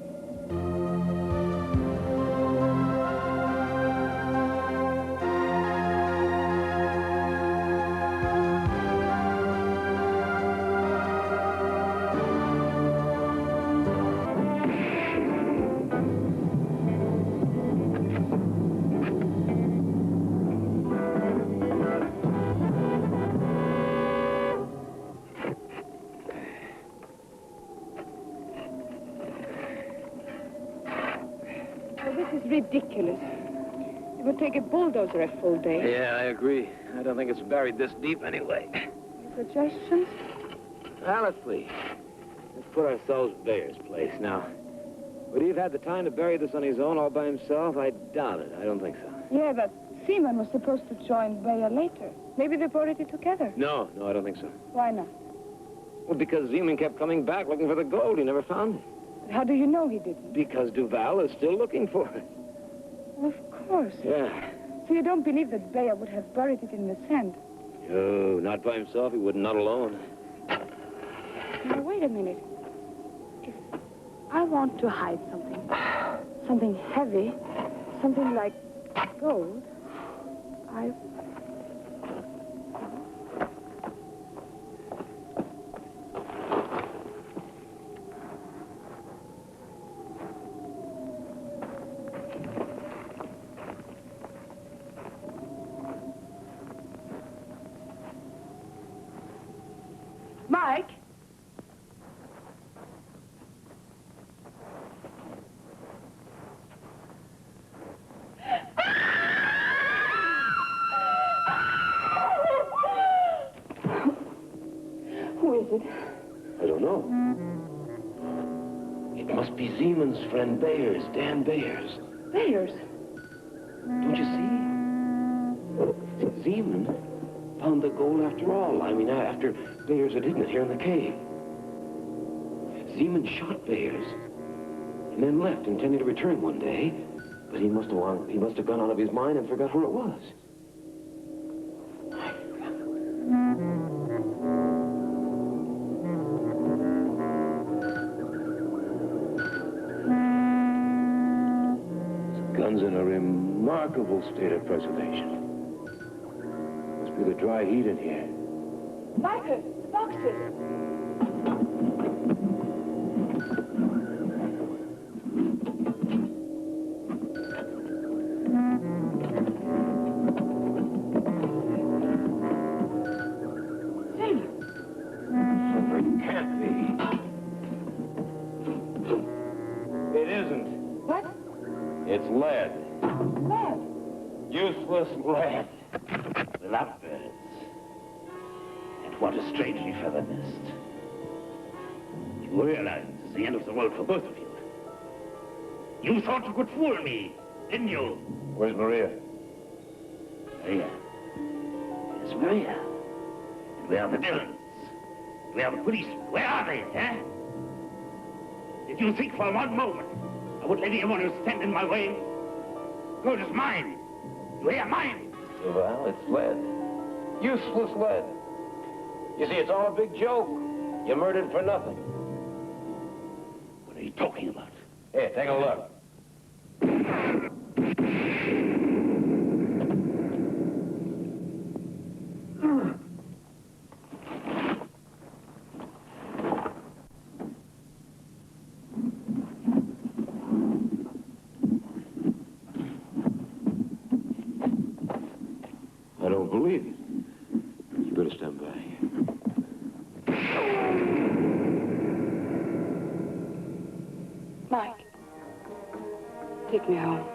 Ridiculous. It would take a bulldozer a full day. Yeah, I agree. I don't think it's buried this deep anyway. Suggestions? Well, let's see. Let's put ourselves in Bayer's place. Now, would he have had the time to bury this on his own all by himself? I doubt it. I don't think so. Yeah, but Seaman was supposed to join Bayer later. Maybe they buried it together. No, I don't think so. Why not? Well, because Zeman kept coming back looking for the gold. He never found it. How do you know he didn't? Because Duval is still looking for it. Of course. Yeah. So you don't believe that Bayer would have buried it in the sand? No, not by himself. He would not alone. Now, wait a minute. If I want to hide something, something heavy, something like gold, Mike? who is it? I don't know. It must be Siemens' friend Bayers, Dan Bayers. Bayers? Don't you see? Siemens found the gold after all. I mean, after Bayers had hidden it here in the cave. Siemens shot Bayers and then left, intending to return one day. But he must have gone out of his mind and forgot where it was. His gun's in a remarkable state of preservation. Must be the dry heat in here. Michael, the boxes. Can't be. It isn't. What? It's lead. Lead? Useless lead. The lovebirds. And what a strangely feathered nest. You realize it's the end of the world for both of you. You thought you could fool me, didn't you? Where's Maria? Maria. Yes, Maria. And where are the villains? Where are the police? Where are they, eh? Did you think for one moment I would let anyone who stand in my way? Gold is mine. You hear, mine? Well, it's lead. Useless lead. You see, it's all a big joke. You murdered for nothing. What are you talking about? Here, take a look. I don't believe it. You better stand by. Mike, take me home.